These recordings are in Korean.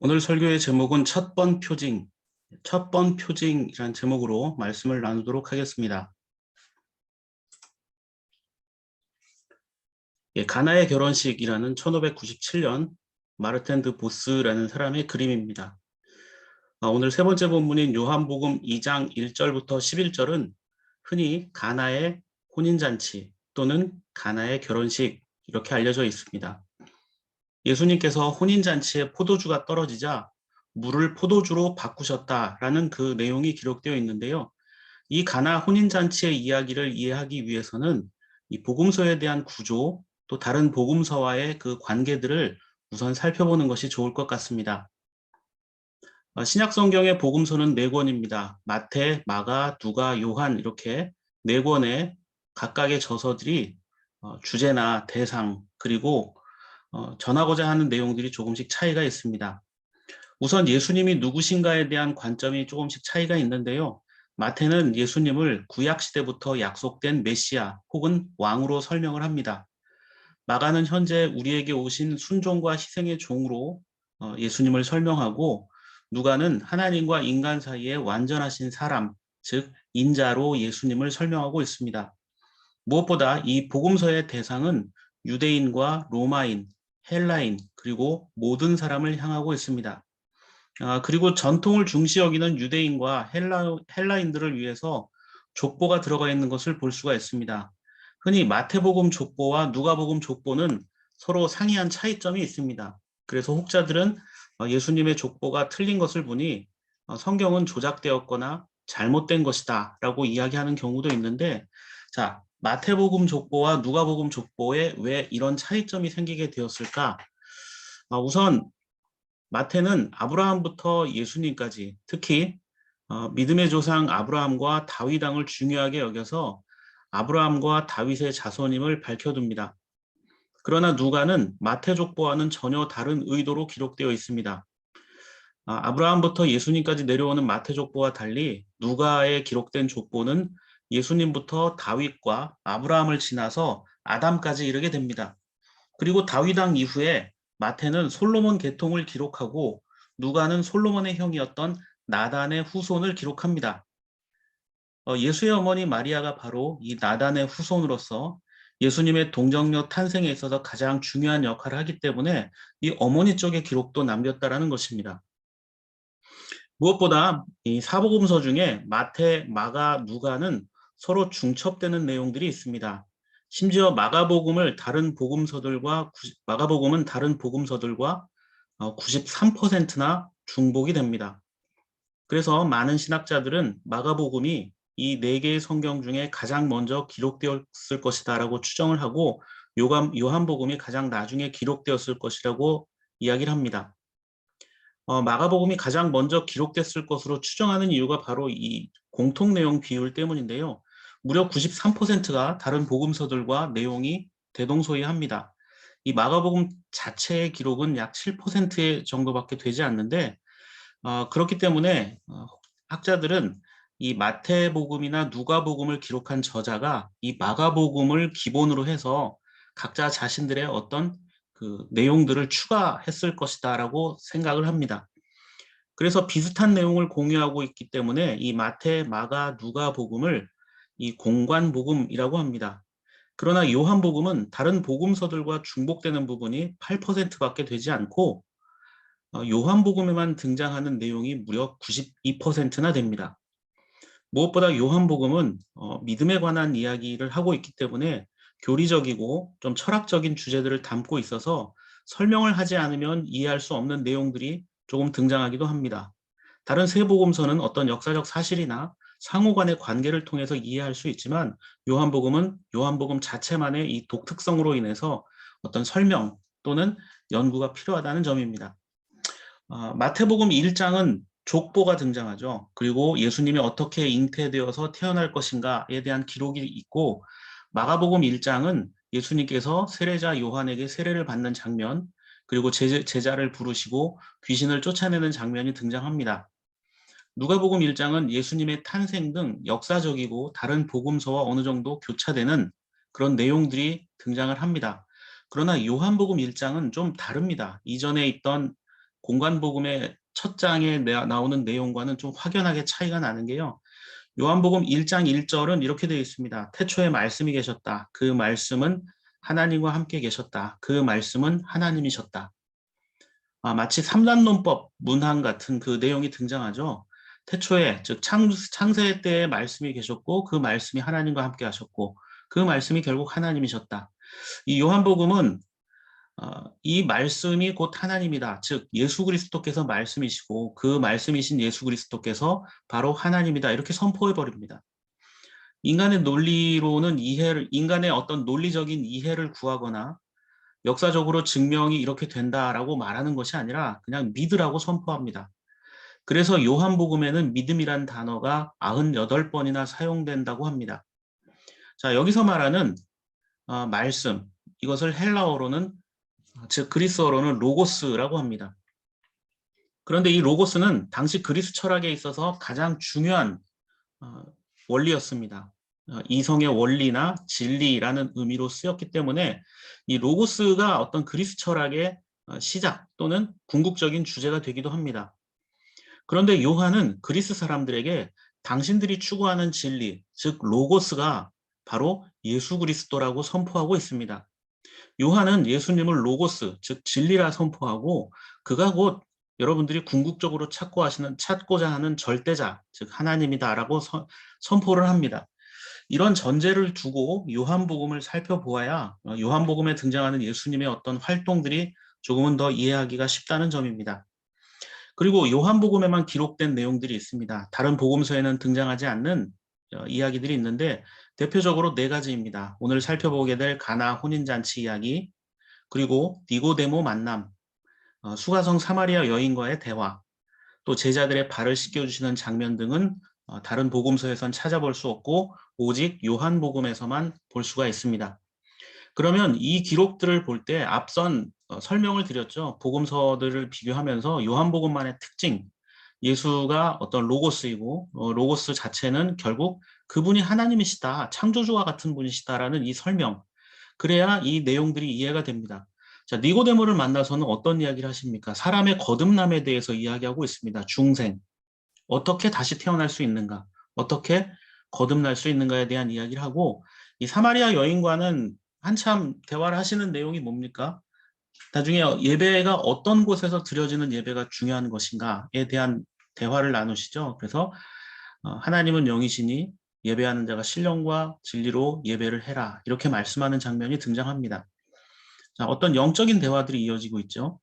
오늘 설교의 제목은 첫 번 표징, 첫 번 표징이라는 제목으로 말씀을 나누도록 하겠습니다. 가나의 결혼식이라는 1597년 마르텐 드 보스라는 사람의 그림입니다. 오늘 세 번째 본문인 요한복음 2장 1절부터 11절은 흔히 가나의 혼인잔치 또는 가나의 결혼식 이렇게 알려져 있습니다. 예수님께서 혼인잔치에 포도주가 떨어지자 물을 포도주로 바꾸셨다라는 그 내용이 기록되어 있는데요. 이 가나 혼인잔치의 이야기를 이해하기 위해서는 이 복음서에 대한 구조, 또 다른 복음서와의 그 관계들을 우선 살펴보는 것이 좋을 것 같습니다. 신약 성경의 복음서는 4권입니다. 마태, 마가, 누가, 요한 이렇게 4권의 각각의 저서들이 주제나 대상 그리고 전하고자 하는 내용들이 조금씩 차이가 있습니다. 우선 예수님이 누구신가에 대한 관점이 조금씩 차이가 있는데요. 마태는 예수님을 구약시대부터 약속된 메시아 혹은 왕으로 설명을 합니다. 마가는 현재 우리에게 오신 순종과 희생의 종으로 예수님을 설명하고, 누가는 하나님과 인간 사이에 완전하신 사람, 즉 인자로 예수님을 설명하고 있습니다. 무엇보다 이 복음서의 대상은 유대인과 로마인, 헬라인, 그리고 모든 사람을 향하고 있습니다. 그리고 전통을 중시 여기는 유대인과 헬라인들을 위해서 족보가 들어가 있는 것을 볼 수가 있습니다. 흔히 마태복음 족보와 누가복음 족보는 서로 상이한 차이점이 있습니다. 그래서 혹자들은 예수님의 족보가 틀린 것을 보니 성경은 조작되었거나 잘못된 것이다 라고 이야기하는 경우도 있는데, 자, 마태복음 족보와 누가복음 족보에 왜 이런 차이점이 생기게 되었을까? 우선 마태는 아브라함부터 예수님까지, 특히 믿음의 조상 아브라함과 다윗 왕을 중요하게 여겨서 아브라함과 다윗의 자손임을 밝혀둡니다. 그러나 누가는 마태 족보와는 전혀 다른 의도로 기록되어 있습니다. 아브라함부터 예수님까지 내려오는 마태 족보와 달리 누가에 기록된 족보는 예수님부터 다윗과 아브라함을 지나서 아담까지 이르게 됩니다. 그리고 다윗 왕 이후에 마태는 솔로몬 계통을 기록하고 누가는 솔로몬의 형이었던 나단의 후손을 기록합니다. 예수의 어머니 마리아가 바로 이 나단의 후손으로서 예수님의 동정녀 탄생에 있어서 가장 중요한 역할을 하기 때문에 이 어머니 쪽의 기록도 남겼다라는 것입니다. 무엇보다 이 사복음서 중에 마태, 마가, 누가는 서로 중첩되는 내용들이 있습니다. 심지어 마가복음은 다른 복음서들과 93%나 중복이 됩니다. 그래서 많은 신학자들은 마가복음이 이 4개의 성경 중에 가장 먼저 기록되었을 것이다라고 추정을 하고, 요한복음이 가장 나중에 기록되었을 것이라고 이야기를 합니다. 마가복음이 가장 먼저 기록됐을 것으로 추정하는 이유가 바로 이 공통 내용 비율 때문인데요. 무려 93%가 다른 복음서들과 내용이 대동소이합니다. 이 마가복음 자체의 기록은 약 7% 정도밖에 되지 않는데, 그렇기 때문에 학자들은 이 마태복음이나 누가복음을 기록한 저자가 이 마가복음을 기본으로 해서 각자 자신들의 어떤 그 내용들을 추가했을 것이다라고 생각을 합니다. 그래서 비슷한 내용을 공유하고 있기 때문에 이 마태, 마가, 누가복음을 이 공관복음이라고 합니다. 그러나 요한복음은 다른 복음서들과 중복되는 부분이 8%밖에 되지 않고 요한복음에만 등장하는 내용이 무려 92%나 됩니다. 무엇보다 요한복음은 믿음에 관한 이야기를 하고 있기 때문에 교리적이고 좀 철학적인 주제들을 담고 있어서 설명을 하지 않으면 이해할 수 없는 내용들이 조금 등장하기도 합니다. 다른 세 복음서는 어떤 역사적 사실이나 상호 간의 관계를 통해서 이해할 수 있지만, 요한복음은 요한복음 자체만의 이 독특성으로 인해서 어떤 설명 또는 연구가 필요하다는 점입니다. 마태복음 1장은 족보가 등장하죠. 그리고 예수님이 어떻게 잉태되어서 태어날 것인가에 대한 기록이 있고, 마가복음 1장은 예수님께서 세례자 요한에게 세례를 받는 장면, 그리고 제자를 부르시고 귀신을 쫓아내는 장면이 등장합니다. 누가복음 1장은 예수님의 탄생 등 역사적이고 다른 복음서와 어느 정도 교차되는 그런 내용들이 등장을 합니다. 그러나 요한복음 1장은 좀 다릅니다. 이전에 있던 공관복음의 첫 장에 나오는 내용과는 좀 확연하게 차이가 나는 게요. 요한복음 1장 1절은 이렇게 되어 있습니다. 태초에 말씀이 계셨다. 그 말씀은 하나님과 함께 계셨다. 그 말씀은 하나님이셨다. 마치 삼단론법 문항 같은 그 내용이 등장하죠. 태초에, 즉 창세 때에 말씀이 계셨고 그 말씀이 하나님과 함께 하셨고 그 말씀이 결국 하나님이셨다. 이 요한복음은 이 말씀이 곧 하나님이다. 즉 예수 그리스도께서 말씀이시고 그 말씀이신 예수 그리스도께서 바로 하나님이다. 이렇게 선포해 버립니다. 인간의 논리로는 인간의 어떤 논리적인 이해를 구하거나 역사적으로 증명이 이렇게 된다라고 말하는 것이 아니라 그냥 믿으라고 선포합니다. 그래서 요한복음에는 믿음이란 단어가 98번이나 사용된다고 합니다. 자, 여기서 말하는 말씀, 이것을 헬라어로는, 즉 그리스어로는 로고스라고 합니다. 그런데 이 로고스는 당시 그리스 철학에 있어서 가장 중요한 원리였습니다. 이성의 원리나 진리라는 의미로 쓰였기 때문에 이 로고스가 어떤 그리스 철학의 시작 또는 궁극적인 주제가 되기도 합니다. 그런데 요한은 그리스 사람들에게 당신들이 추구하는 진리, 즉 로고스가 바로 예수 그리스도라고 선포하고 있습니다. 요한은 예수님을 로고스, 즉 진리라 선포하고 그가 곧 여러분들이 궁극적으로 찾고자 하는 절대자, 즉 하나님이다라고 선포를 합니다. 이런 전제를 두고 요한복음을 살펴보아야 요한복음에 등장하는 예수님의 어떤 활동들이 조금은 더 이해하기가 쉽다는 점입니다. 그리고 요한복음에만 기록된 내용들이 있습니다. 다른 복음서에는 등장하지 않는 이야기들이 있는데 대표적으로 4가지입니다. 오늘 살펴보게 될 가나 혼인잔치 이야기, 그리고 니고데모 만남, 수가성 사마리아 여인과의 대화, 또 제자들의 발을 씻겨주시는 장면 등은 다른 복음서에선 찾아볼 수 없고 오직 요한복음에서만 볼 수가 있습니다. 그러면 이 기록들을 볼 때 앞선 설명을 드렸죠. 복음서들을 비교하면서 요한복음만의 특징, 예수가 어떤 로고스이고 로고스 자체는 결국 그분이 하나님이시다, 창조주와 같은 분이시다라는 이 설명, 그래야 이 내용들이 이해가 됩니다. 자, 니고데모를 만나서는 어떤 이야기를 하십니까? 사람의 거듭남에 대해서 이야기하고 있습니다. 중생. 어떻게 다시 태어날 수 있는가? 어떻게 거듭날 수 있는가에 대한 이야기를 하고 이 사마리아 여인과는 한참 대화를 하시는 내용이 뭡니까? 나중에 예배가 어떤 곳에서 드려지는 예배가 중요한 것인가에 대한 대화를 나누시죠. 그래서 하나님은 영이시니 예배하는 자가 신령과 진리로 예배를 해라. 이렇게 말씀하는 장면이 등장합니다. 자, 어떤 영적인 대화들이 이어지고 있죠.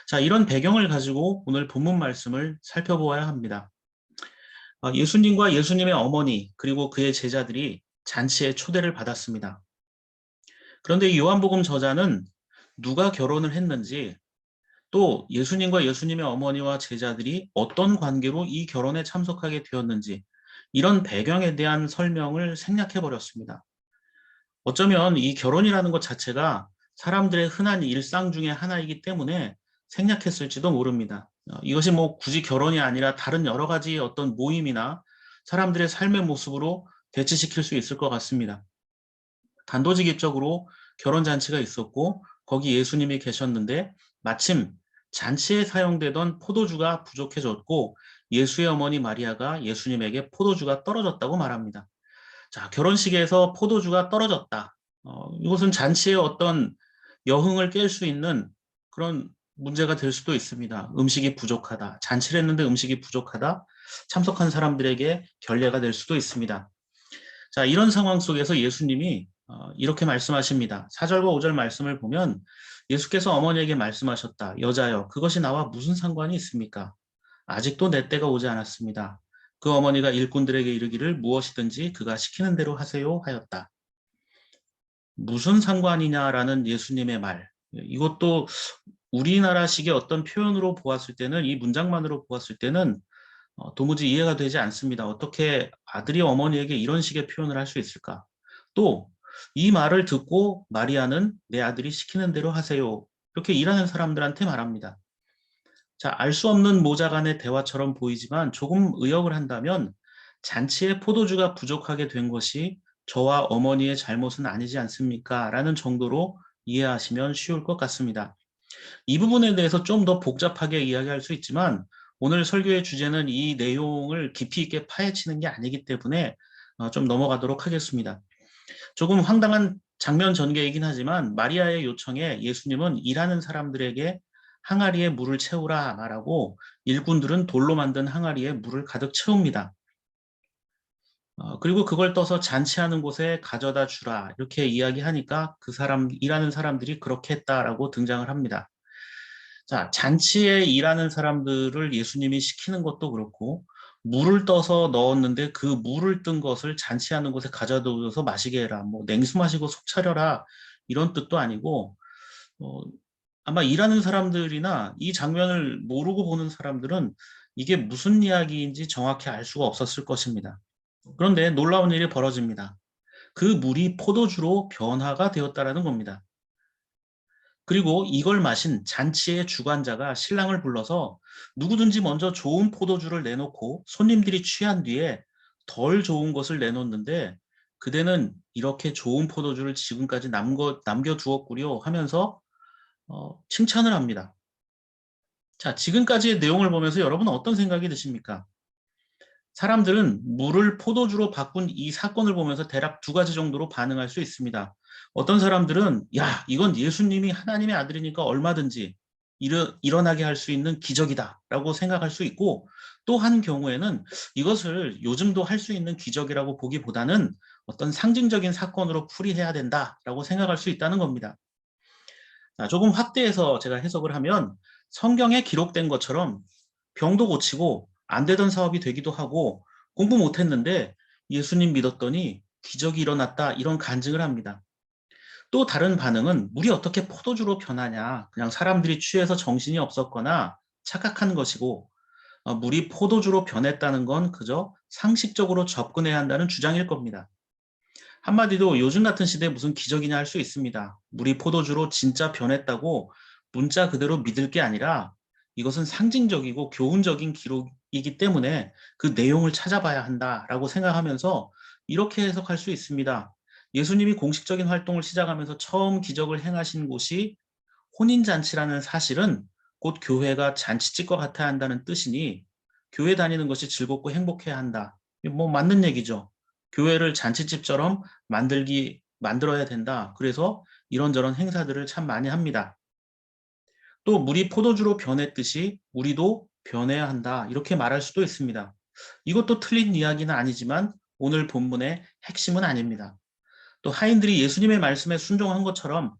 자, 이런 배경을 가지고 오늘 본문 말씀을 살펴보아야 합니다. 예수님과 예수님의 어머니 그리고 그의 제자들이 잔치에 초대를 받았습니다. 그런데 이 요한복음 저자는 누가 결혼을 했는지 또 예수님과 예수님의 어머니와 제자들이 어떤 관계로 이 결혼에 참석하게 되었는지 이런 배경에 대한 설명을 생략해 버렸습니다. 어쩌면 이 결혼이라는 것 자체가 사람들의 흔한 일상 중에 하나이기 때문에 생략했을지도 모릅니다. 이것이 뭐 굳이 결혼이 아니라 다른 여러 가지 어떤 모임이나 사람들의 삶의 모습으로 대치시킬 수 있을 것 같습니다. 단도직입적으로 결혼잔치가 있었고 거기 예수님이 계셨는데 마침 잔치에 사용되던 포도주가 부족해졌고 예수의 어머니 마리아가 예수님에게 포도주가 떨어졌다고 말합니다. 자, 결혼식에서 포도주가 떨어졌다. 이것은 잔치의 어떤 여흥을 깰 수 있는 그런 문제가 될 수도 있습니다. 음식이 부족하다. 잔치를 했는데 음식이 부족하다. 참석한 사람들에게 결례가 될 수도 있습니다. 자, 이런 상황 속에서 예수님이 이렇게 말씀하십니다. 4절과 5절 말씀을 보면 예수께서 어머니에게 말씀하셨다. 여자여, 그것이 나와 무슨 상관이 있습니까? 아직도 내 때가 오지 않았습니다. 그 어머니가 일꾼들에게 이르기를 무엇이든지 그가 시키는 대로 하세요 하였다. 무슨 상관이냐라는 예수님의 말. 이것도 우리나라식의 어떤 표현으로 보았을 때는 이 문장만으로 보았을 때는 도무지 이해가 되지 않습니다. 어떻게 아들이 어머니에게 이런 식의 표현을 할 수 있을까? 또 이 말을 듣고 마리아는 내 아들이 시키는 대로 하세요. 이렇게 일하는 사람들한테 말합니다. 자, 알 수 없는 모자 간의 대화처럼 보이지만 조금 의역을 한다면 잔치에 포도주가 부족하게 된 것이 저와 어머니의 잘못은 아니지 않습니까? 라는 정도로 이해하시면 쉬울 것 같습니다. 이 부분에 대해서 좀 더 복잡하게 이야기할 수 있지만 오늘 설교의 주제는 이 내용을 깊이 있게 파헤치는 게 아니기 때문에 좀 넘어가도록 하겠습니다. 조금 황당한 장면 전개이긴 하지만 마리아의 요청에 예수님은 일하는 사람들에게 항아리에 물을 채우라 말하고 일꾼들은 돌로 만든 항아리에 물을 가득 채웁니다. 그리고 그걸 떠서 잔치하는 곳에 가져다 주라 이렇게 이야기하니까 그 사람 일하는 사람들이 그렇게 했다라고 등장을 합니다. 자, 잔치에 일하는 사람들을 예수님이 시키는 것도 그렇고 물을 떠서 넣었는데 그 물을 뜬 것을 잔치하는 곳에 가져다줘서 마시게 해라. 뭐 냉수 마시고 속 차려라. 이런 뜻도 아니고 어, 아마 일하는 사람들이나 이 장면을 모르고 보는 사람들은 이게 무슨 이야기인지 정확히 알 수가 없었을 것입니다. 그런데 놀라운 일이 벌어집니다. 그 물이 포도주로 변화가 되었다라는 겁니다. 그리고 이걸 마신 잔치의 주관자가 신랑을 불러서 누구든지 먼저 좋은 포도주를 내놓고 손님들이 취한 뒤에 덜 좋은 것을 내놓는데 그대는 이렇게 좋은 포도주를 지금까지 남겨두었구려 하면서 칭찬을 합니다. 자, 지금까지의 내용을 보면서 여러분은 어떤 생각이 드십니까? 사람들은 물을 포도주로 바꾼 이 사건을 보면서 대략 두 가지 정도로 반응할 수 있습니다. 어떤 사람들은 야, 이건 예수님이 하나님의 아들이니까 얼마든지 일어나게 할 수 있는 기적이다라고 생각할 수 있고 또 한 경우에는 이것을 요즘도 할 수 있는 기적이라고 보기보다는 어떤 상징적인 사건으로 풀이해야 된다라고 생각할 수 있다는 겁니다. 자, 조금 확대해서 제가 해석을 하면 성경에 기록된 것처럼 병도 고치고 안 되던 사업이 되기도 하고 공부 못했는데 예수님 믿었더니 기적이 일어났다 이런 간증을 합니다. 또 다른 반응은 물이 어떻게 포도주로 변하냐 그냥 사람들이 취해서 정신이 없었거나 착각한 것이고 물이 포도주로 변했다는 건 그저 상식적으로 접근해야 한다는 주장일 겁니다. 한마디로 요즘 같은 시대에 무슨 기적이냐 할 수 있습니다. 물이 포도주로 진짜 변했다고 문자 그대로 믿을 게 아니라 이것은 상징적이고 교훈적인 기록이기 때문에 그 내용을 찾아봐야 한다라고 생각하면서 이렇게 해석할 수 있습니다. 예수님이 공식적인 활동을 시작하면서 처음 기적을 행하신 곳이 혼인잔치라는 사실은 곧 교회가 잔치집과 같아야 한다는 뜻이니 교회 다니는 것이 즐겁고 행복해야 한다. 뭐 맞는 얘기죠. 교회를 잔치집처럼 만들어야 된다. 그래서 이런저런 행사들을 참 많이 합니다. 또 물이 포도주로 변했듯이 우리도 변해야 한다. 이렇게 말할 수도 있습니다. 이것도 틀린 이야기는 아니지만 오늘 본문의 핵심은 아닙니다. 또 하인들이 예수님의 말씀에 순종한 것처럼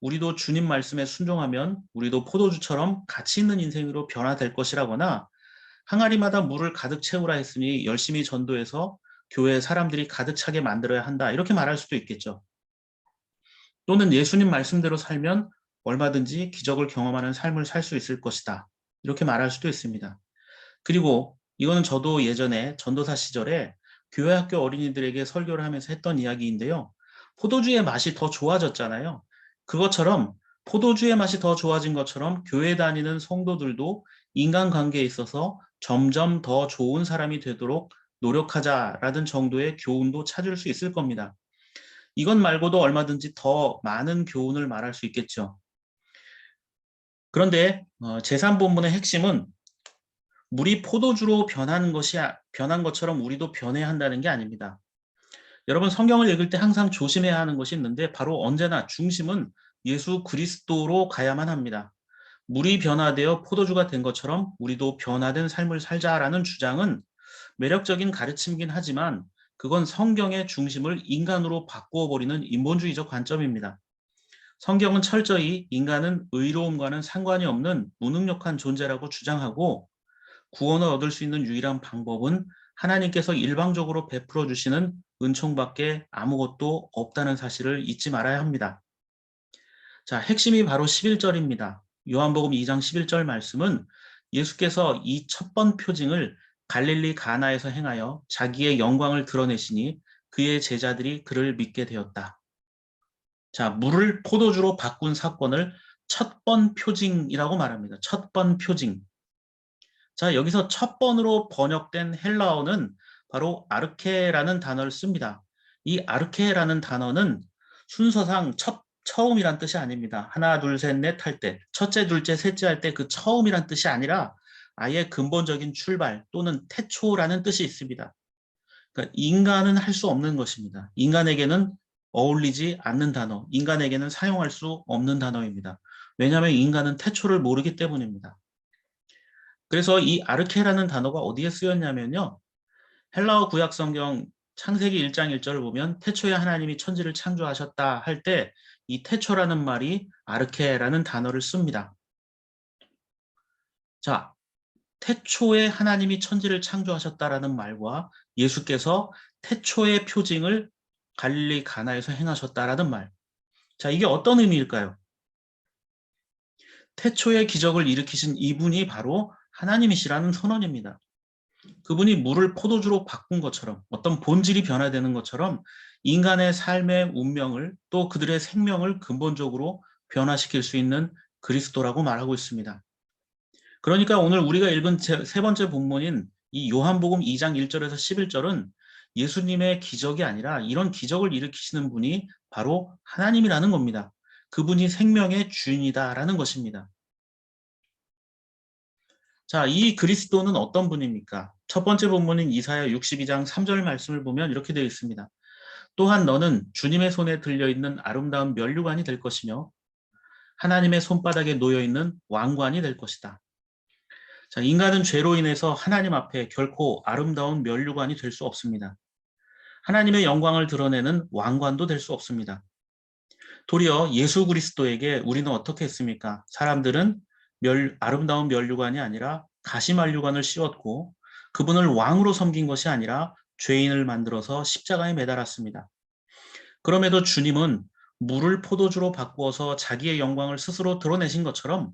우리도 주님 말씀에 순종하면 우리도 포도주처럼 가치 있는 인생으로 변화될 것이라거나 항아리마다 물을 가득 채우라 했으니 열심히 전도해서 교회에 사람들이 가득 차게 만들어야 한다. 이렇게 말할 수도 있겠죠. 또는 예수님 말씀대로 살면 얼마든지 기적을 경험하는 삶을 살 수 있을 것이다. 이렇게 말할 수도 있습니다. 그리고 이거는 저도 예전에 전도사 시절에 교회 학교 어린이들에게 설교를 하면서 했던 이야기인데요. 포도주의 맛이 더 좋아졌잖아요. 그것처럼 포도주의 맛이 더 좋아진 것처럼 교회 다니는 성도들도 인간관계에 있어서 점점 더 좋은 사람이 되도록 노력하자라는 정도의 교훈도 찾을 수 있을 겁니다. 이것 말고도 얼마든지 더 많은 교훈을 말할 수 있겠죠. 그런데 제3본문의 핵심은 물이 포도주로 변한 것처럼 우리도 변해야 한다는 게 아닙니다. 여러분 성경을 읽을 때 항상 조심해야 하는 것이 있는데 바로 언제나 중심은 예수 그리스도로 가야만 합니다. 물이 변화되어 포도주가 된 것처럼 우리도 변화된 삶을 살자라는 주장은 매력적인 가르침이긴 하지만 그건 성경의 중심을 인간으로 바꾸어 버리는 인본주의적 관점입니다. 성경은 철저히 인간은 의로움과는 상관이 없는 무능력한 존재라고 주장하고 구원을 얻을 수 있는 유일한 방법은 하나님께서 일방적으로 베풀어 주시는 은총밖에 아무것도 없다는 사실을 잊지 말아야 합니다. 자, 핵심이 바로 11절입니다. 요한복음 2장 11절 말씀은 예수께서 이 첫 번 표징을 갈릴리 가나에서 행하여 자기의 영광을 드러내시니 그의 제자들이 그를 믿게 되었다. 자, 물을 포도주로 바꾼 사건을 첫 번 표징이라고 말합니다. 첫 번 표징. 자, 여기서 첫 번으로 번역된 헬라어는 바로 아르케라는 단어를 씁니다. 이 아르케라는 단어는 순서상 첫 처음이란 뜻이 아닙니다. 하나, 둘, 셋, 넷 할 때, 첫째, 둘째, 셋째 할 때 그 처음이란 뜻이 아니라 아예 근본적인 출발 또는 태초라는 뜻이 있습니다. 그러니까 인간은 할 수 없는 것입니다. 인간에게는 어울리지 않는 단어, 인간에게는 사용할 수 없는 단어입니다. 왜냐하면 인간은 태초를 모르기 때문입니다. 그래서 이 아르케라는 단어가 어디에 쓰였냐면요. 헬라어 구약 성경 창세기 1장 1절을 보면 태초에 하나님이 천지를 창조하셨다 할 때 이 태초라는 말이 아르케라는 단어를 씁니다. 자, 태초에 하나님이 천지를 창조하셨다라는 말과 예수께서 태초의 표징을 갈릴리 가나에서 행하셨다라는 말. 자, 이게 어떤 의미일까요? 태초의 기적을 일으키신 이분이 바로 하나님이시라는 선언입니다. 그분이 물을 포도주로 바꾼 것처럼 어떤 본질이 변화되는 것처럼 인간의 삶의 운명을 또 그들의 생명을 근본적으로 변화시킬 수 있는 그리스도라고 말하고 있습니다. 그러니까 오늘 우리가 읽은 세 번째 본문인 이 요한복음 2장 1절에서 11절은 예수님의 기적이 아니라 이런 기적을 일으키시는 분이 바로 하나님이라는 겁니다. 그분이 생명의 주인이다라는 것입니다. 자, 이 그리스도는 어떤 분입니까? 첫 번째 본문인 이사야 62장 3절 말씀을 보면 이렇게 되어 있습니다. 또한 너는 주님의 손에 들려있는 아름다운 면류관이 될 것이며 하나님의 손바닥에 놓여있는 왕관이 될 것이다. 자, 인간은 죄로 인해서 하나님 앞에 결코 아름다운 면류관이 될 수 없습니다. 하나님의 영광을 드러내는 왕관도 될 수 없습니다. 도리어 예수 그리스도에게 우리는 어떻게 했습니까? 사람들은 아름다운 면류관이 아니라 가시면류관을 씌웠고 그분을 왕으로 섬긴 것이 아니라 죄인을 만들어서 십자가에 매달았습니다. 그럼에도 주님은 물을 포도주로 바꾸어서 자기의 영광을 스스로 드러내신 것처럼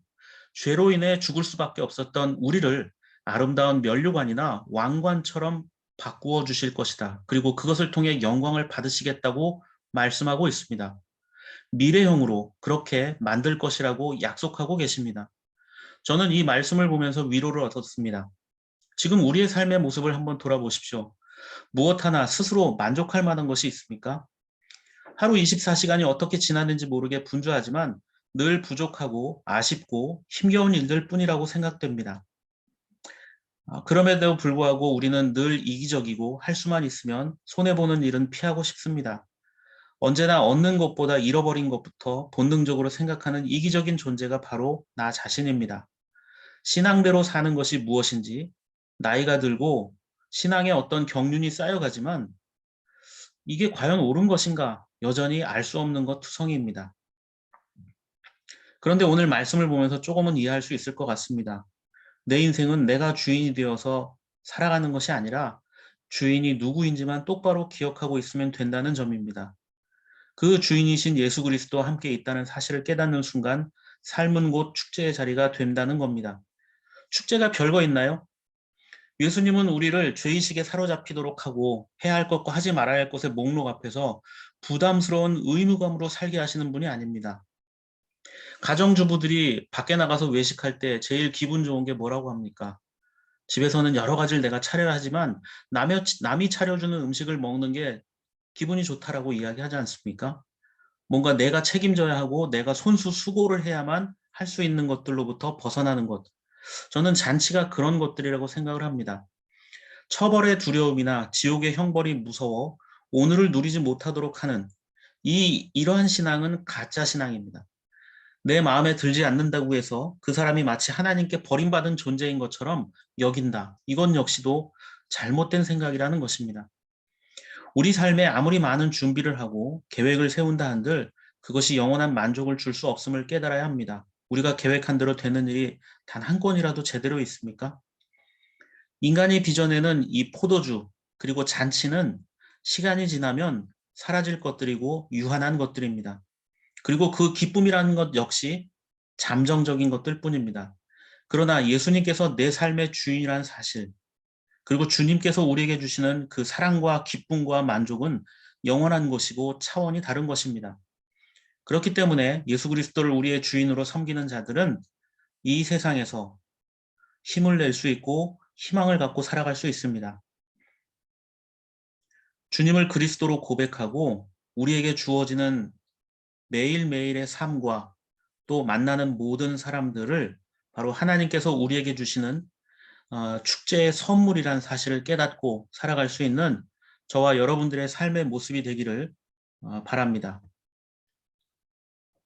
죄로 인해 죽을 수밖에 없었던 우리를 아름다운 면류관이나 왕관처럼 바꾸어 주실 것이다. 그리고 그것을 통해 영광을 받으시겠다고 말씀하고 있습니다. 미래형으로 그렇게 만들 것이라고 약속하고 계십니다. 저는 이 말씀을 보면서 위로를 얻었습니다. 지금 우리의 삶의 모습을 한번 돌아보십시오. 무엇 하나 스스로 만족할 만한 것이 있습니까? 하루 24시간이 어떻게 지났는지 모르게 분주하지만 늘 부족하고 아쉽고 힘겨운 일들 뿐이라고 생각됩니다. 그럼에도 불구하고 우리는 늘 이기적이고 할 수만 있으면 손해보는 일은 피하고 싶습니다. 언제나 얻는 것보다 잃어버린 것부터 본능적으로 생각하는 이기적인 존재가 바로 나 자신입니다. 신앙대로 사는 것이 무엇인지 나이가 들고 신앙에 어떤 경륜이 쌓여가지만 이게 과연 옳은 것인가 여전히 알 수 없는 것 투성이입니다. 그런데 오늘 말씀을 보면서 조금은 이해할 수 있을 것 같습니다. 내 인생은 내가 주인이 되어서 살아가는 것이 아니라 주인이 누구인지만 똑바로 기억하고 있으면 된다는 점입니다. 그 주인이신 예수 그리스도와 함께 있다는 사실을 깨닫는 순간 삶은 곧 축제의 자리가 된다는 겁니다. 축제가 별거 있나요? 예수님은 우리를 죄의식에 사로잡히도록 하고 해야 할 것과 하지 말아야 할 것의 목록 앞에서 부담스러운 의무감으로 살게 하시는 분이 아닙니다. 가정주부들이 밖에 나가서 외식할 때 제일 기분 좋은 게 뭐라고 합니까? 집에서는 여러 가지를 내가 차려야 하지만 남이 차려주는 음식을 먹는 게 기분이 좋다라고 이야기하지 않습니까? 뭔가 내가 책임져야 하고 내가 손수수고를 해야만 할 수 있는 것들로부터 벗어나는 것. 저는 잔치가 그런 것들이라고 생각을 합니다. 처벌의 두려움이나 지옥의 형벌이 무서워 오늘을 누리지 못하도록 하는 이러한 신앙은 가짜 신앙입니다. 내 마음에 들지 않는다고 해서 그 사람이 마치 하나님께 버림받은 존재인 것처럼 여긴다. 이건 역시도 잘못된 생각이라는 것입니다. 우리 삶에 아무리 많은 준비를 하고 계획을 세운다 한들 그것이 영원한 만족을 줄 수 없음을 깨달아야 합니다. 우리가 계획한 대로 되는 일이 단 한 건이라도 제대로 있습니까? 인간이 빚어내는 이 포도주 그리고 잔치는 시간이 지나면 사라질 것들이고 유한한 것들입니다. 그리고 그 기쁨이라는 것 역시 잠정적인 것들 뿐입니다. 그러나 예수님께서 내 삶의 주인이라는 사실, 그리고 주님께서 우리에게 주시는 그 사랑과 기쁨과 만족은 영원한 것이고 차원이 다른 것입니다. 그렇기 때문에 예수 그리스도를 우리의 주인으로 섬기는 자들은 이 세상에서 힘을 낼 수 있고 희망을 갖고 살아갈 수 있습니다. 주님을 그리스도로 고백하고 우리에게 주어지는 매일매일의 삶과 또 만나는 모든 사람들을 바로 하나님께서 우리에게 주시는 축제의 선물이라는 사실을 깨닫고 살아갈 수 있는 저와 여러분들의 삶의 모습이 되기를 바랍니다.